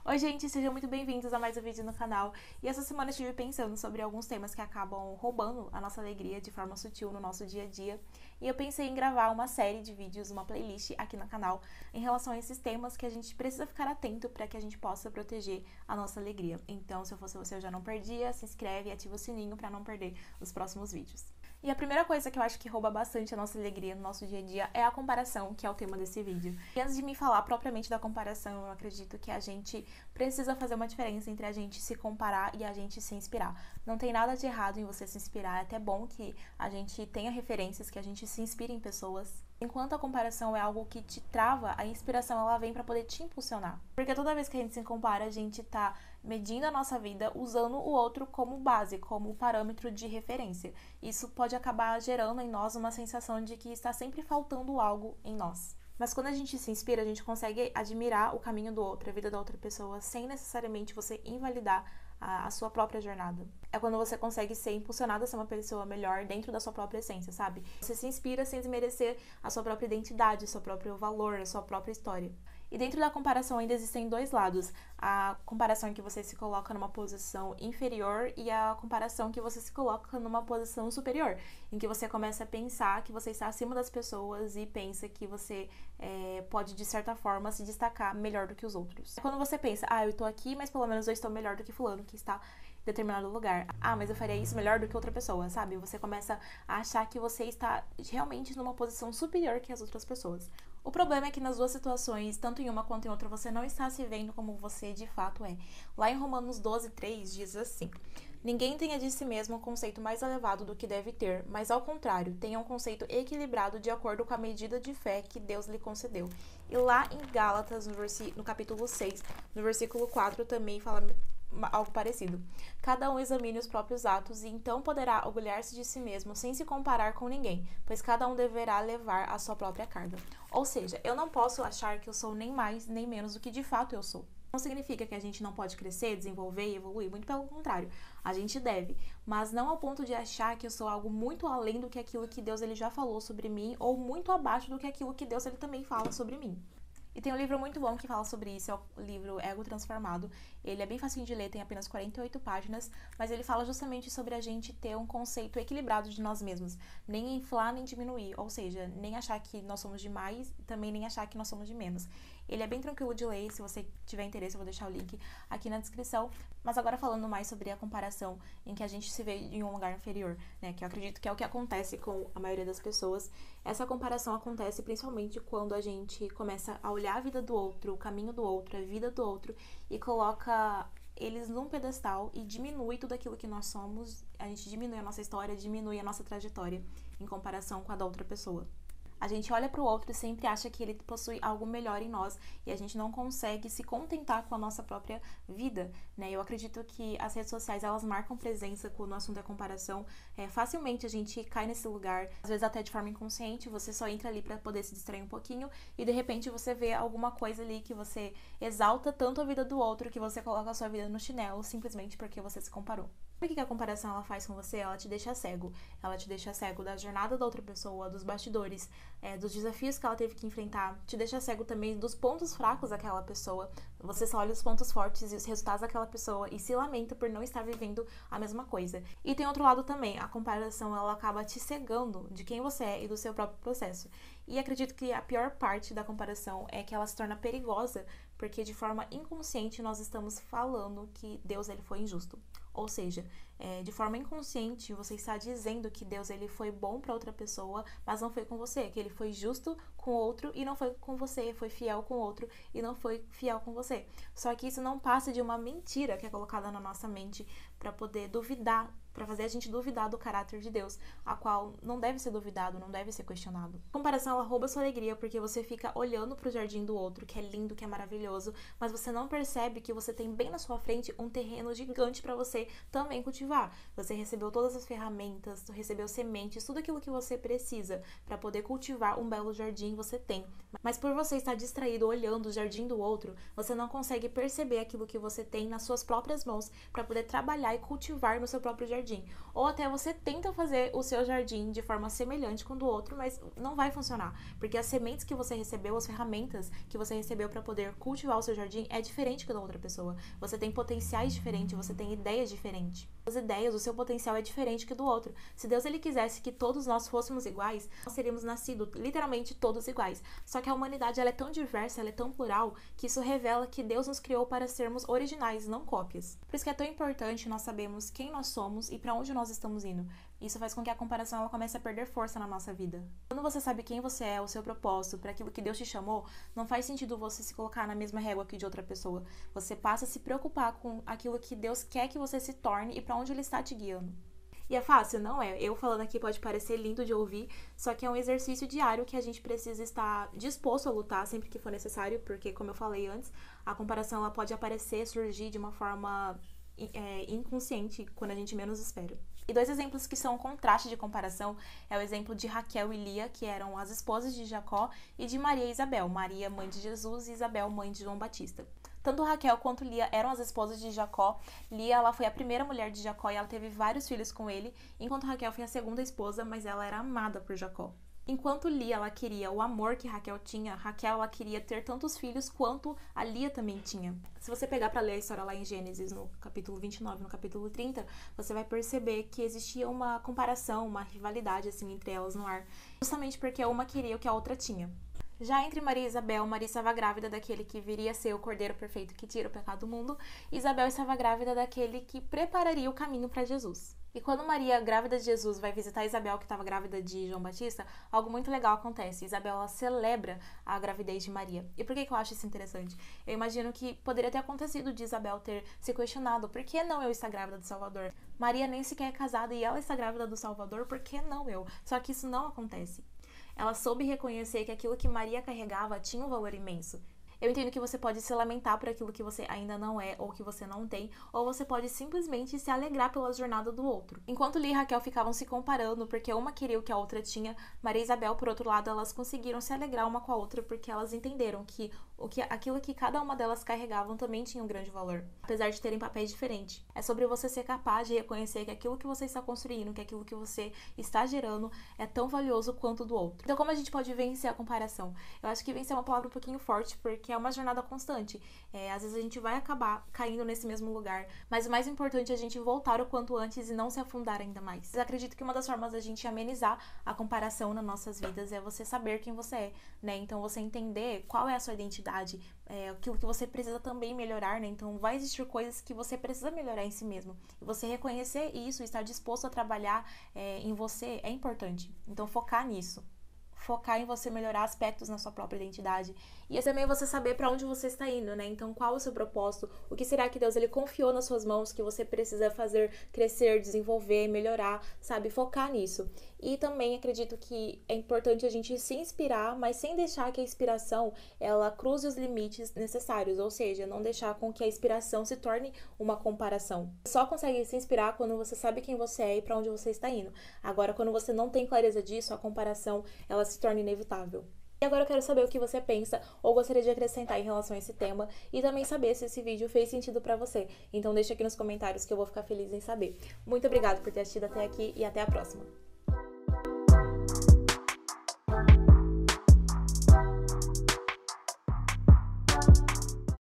Oi gente, sejam muito bem-vindos a mais um vídeo no canal. E essa semana eu estive pensando sobre alguns temas que acabam roubando a nossa alegria de forma sutil no nosso dia a dia. E eu pensei em gravar uma série de vídeos, uma playlist aqui no canal, em relação a esses temas que a gente precisa ficar atento para que a gente possa proteger a nossa alegria. Então, se eu fosse você, eu já não perdia, se inscreve e ativa o sininho para não perder os próximos vídeos. E a primeira coisa que eu acho que rouba bastante a nossa alegria no nosso dia a dia é a comparação, que é o tema desse vídeo. E antes de me falar propriamente da comparação, eu acredito que a gente precisa fazer uma diferença entre a gente se comparar e a gente se inspirar. Não tem nada de errado em você se inspirar, é até bom que a gente tenha referências, que a gente se inspire em pessoas. Enquanto a comparação é algo que te trava, a inspiração ela vem para poder te impulsionar. Porque toda vez que a gente se compara, a gente tá medindo a nossa vida usando o outro como base, como parâmetro de referência. Isso pode acabar gerando em nós uma sensação de que está sempre faltando algo em nós. Mas quando a gente se inspira, a gente consegue admirar o caminho do outro, a vida da outra pessoa, sem necessariamente você invalidar a sua própria jornada. É quando você consegue ser impulsionado a ser uma pessoa melhor dentro da sua própria essência, sabe? Você se inspira sem desmerecer a sua própria identidade, o seu próprio valor, a sua própria história. E dentro da comparação ainda existem dois lados. A comparação em que você se coloca numa posição inferior e a comparação que você se coloca numa posição superior, em que você começa a pensar que você está acima das pessoas e pensa que você pode, de certa forma, se destacar melhor do que os outros. Quando você pensa, eu tô aqui, mas pelo menos eu estou melhor do que fulano que está em determinado lugar. Mas eu faria isso melhor do que outra pessoa, sabe? Você começa a achar que você está realmente numa posição superior que as outras pessoas. O problema é que nas duas situações, tanto em uma quanto em outra, você não está se vendo como você de fato é. Lá em Romanos 12:3 diz assim: ninguém tenha de si mesmo um conceito mais elevado do que deve ter, mas ao contrário, tenha um conceito equilibrado de acordo com a medida de fé que Deus lhe concedeu. E lá em Gálatas, no capítulo 6, no versículo 4, também fala algo parecido. Cada um examine os próprios atos e então poderá orgulhar-se de si mesmo sem se comparar com ninguém, pois cada um deverá levar a sua própria carga. Ou seja, eu não posso achar que eu sou nem mais nem menos do que de fato eu sou. Não significa que a gente não pode crescer, desenvolver e evoluir, muito pelo contrário, a gente deve, mas não ao ponto de achar que eu sou algo muito além do que aquilo que Deus ele já falou sobre mim ou muito abaixo do que aquilo que Deus ele também fala sobre mim. E tem um livro muito bom que fala sobre isso, é o livro Ego Transformado. Ele é bem facinho de ler, tem apenas 48 páginas, mas ele fala justamente sobre a gente ter um conceito equilibrado de nós mesmos. Nem inflar, nem diminuir, ou seja, nem achar que nós somos de mais, também nem achar que nós somos de menos. Ele é bem tranquilo de ler, se você tiver interesse eu vou deixar o link aqui na descrição. Mas agora falando mais sobre a comparação em que a gente se vê em um lugar inferior, né, que eu acredito que é o que acontece com a maioria das pessoas. Essa comparação acontece principalmente quando a gente começa a olhar a vida do outro, o caminho do outro, a vida do outro e coloca eles num pedestal e diminui tudo aquilo que nós somos, a gente diminui a nossa história, diminui a nossa trajetória em comparação com a da outra pessoa. A gente olha para o outro e sempre acha que ele possui algo melhor em nós e a gente não consegue se contentar com a nossa própria vida, né? Eu acredito que as redes sociais, elas marcam presença quando o assunto é comparação. Facilmente a gente cai nesse lugar, às vezes até de forma inconsciente, você só entra ali para poder se distrair um pouquinho e de repente você vê alguma coisa ali que você exalta tanto a vida do outro que você coloca a sua vida no chinelo simplesmente porque você se comparou. Sabe o que a comparação ela faz com você? Ela te deixa cego. Ela te deixa cego da jornada da outra pessoa, dos bastidores, dos desafios que ela teve que enfrentar. Te deixa cego também dos pontos fracos daquela pessoa. Você só olha os pontos fortes e os resultados daquela pessoa e se lamenta por não estar vivendo a mesma coisa. E tem outro lado também. A comparação ela acaba te cegando de quem você é e do seu próprio processo. E acredito que a pior parte da comparação é que ela se torna perigosa porque de forma inconsciente nós estamos falando que Deus ele foi injusto. Ou seja, de forma inconsciente você está dizendo que Deus ele foi bom para outra pessoa, mas não foi com você, que ele foi justo com outro e não foi com você, foi fiel com outro e não foi fiel com você. Só que isso não passa de uma mentira que é colocada na nossa mente para poder duvidar, para fazer a gente duvidar do caráter de Deus, a qual não deve ser duvidado, não deve ser questionado. A comparação ela rouba sua alegria porque você fica olhando para o jardim do outro, que é lindo, que é maravilhoso, mas você não percebe que você tem bem na sua frente um terreno gigante para você também cultivar. Você recebeu todas as ferramentas, recebeu sementes, tudo aquilo que você precisa para poder cultivar um belo jardim, você tem. Mas por você estar distraído olhando o jardim do outro, você não consegue perceber aquilo que você tem nas suas próprias mãos para poder trabalhar e cultivar no seu próprio jardim. Ou até você tenta fazer o seu jardim de forma semelhante com o do outro, mas não vai funcionar, porque as sementes que você recebeu, as ferramentas que você recebeu para poder cultivar o seu jardim é diferente que da outra pessoa. Você tem potenciais diferentes, você tem ideias diferentes. As ideias, o seu potencial é diferente que do outro. Se Deus ele quisesse que todos nós fôssemos iguais, nós teríamos nascido literalmente todos iguais. Só que a humanidade ela é tão diversa, ela é tão plural, que isso revela que Deus nos criou para sermos originais, não cópias. Por isso que é tão importante nós sabermos quem nós somos e para onde nós estamos indo. Isso faz com que a comparação ela comece a perder força na nossa vida. Quando você sabe quem você é, o seu propósito, para aquilo que Deus te chamou, não faz sentido você se colocar na mesma régua que de outra pessoa. Você passa a se preocupar com aquilo que Deus quer que você se torne e para onde Ele está te guiando. E é fácil? Não é. Eu falando aqui pode parecer lindo de ouvir, só que é um exercício diário que a gente precisa estar disposto a lutar sempre que for necessário, porque, como eu falei antes, a comparação ela pode aparecer, surgir de uma forma inconsciente quando a gente menos espera. E dois exemplos que são um contraste de comparação é o exemplo de Raquel e Lia, que eram as esposas de Jacó, e de Maria e Isabel, Maria mãe de Jesus e Isabel mãe de João Batista. Tanto Raquel quanto Lia eram as esposas de Jacó. Lia ela foi a primeira mulher de Jacó e ela teve vários filhos com ele, enquanto Raquel foi a segunda esposa, mas ela era amada por Jacó. Enquanto Lia ela queria o amor que Raquel tinha, Raquel ela queria ter tantos filhos quanto a Lia também tinha. Se você pegar para ler a história lá em Gênesis, no capítulo 29, no capítulo 30, você vai perceber que existia uma comparação, uma rivalidade assim entre elas no ar, justamente porque uma queria o que a outra tinha. Já entre Maria e Isabel, Maria estava grávida daquele que viria a ser o Cordeiro Perfeito que tira o pecado do mundo, e Isabel estava grávida daquele que prepararia o caminho para Jesus. E quando Maria, grávida de Jesus, vai visitar Isabel, que estava grávida de João Batista, algo muito legal acontece. Isabel ela celebra a gravidez de Maria. E por que eu acho isso interessante? Eu imagino que poderia ter acontecido de Isabel ter se questionado: por que não eu estar grávida do Salvador? Maria nem sequer é casada e ela está grávida do Salvador, por que não eu? Só que isso não acontece. Ela soube reconhecer que aquilo que Maria carregava tinha um valor imenso. Eu entendo que você pode se lamentar por aquilo que você ainda não é ou que você não tem, ou você pode simplesmente se alegrar pela jornada do outro. Enquanto Lia e Raquel ficavam se comparando porque uma queria o que a outra tinha, Maria e Isabel, por outro lado, elas conseguiram se alegrar uma com a outra porque elas entenderam que aquilo que cada uma delas carregavam também tinha um grande valor, apesar de terem papéis diferentes. É sobre você ser capaz de reconhecer que aquilo que você está construindo, que aquilo que você está gerando é tão valioso quanto o do outro. Então, como a gente pode vencer a comparação? Eu acho que vencer é uma palavra um pouquinho forte, porque é uma jornada constante. Às vezes a gente vai acabar caindo nesse mesmo lugar, mas o mais importante é a gente voltar o quanto antes e não se afundar ainda mais. Eu acredito que uma das formas da gente amenizar a comparação nas nossas vidas é você saber quem você é, né? Então você entender qual é a sua identidade, aquilo que você precisa também melhorar, né? Então vai existir coisas que você precisa melhorar em si mesmo. E você reconhecer isso, estar disposto a trabalhar em você é importante. Então focar nisso. Focar em você melhorar aspectos na sua própria identidade. E também você saber para onde você está indo, né? Então, qual é o seu propósito? O que será que Deus ele confiou nas suas mãos que você precisa fazer crescer, desenvolver, melhorar, sabe? Focar nisso. E também acredito que é importante a gente se inspirar, mas sem deixar que a inspiração ela cruze os limites necessários, ou seja, não deixar com que a inspiração se torne uma comparação. Você só consegue se inspirar quando você sabe quem você é e para onde você está indo. Agora, quando você não tem clareza disso, a comparação ela se torna inevitável. E agora eu quero saber o que você pensa ou gostaria de acrescentar em relação a esse tema e também saber se esse vídeo fez sentido pra você. Então deixa aqui nos comentários que eu vou ficar feliz em saber. Muito obrigada por ter assistido até aqui e até a próxima.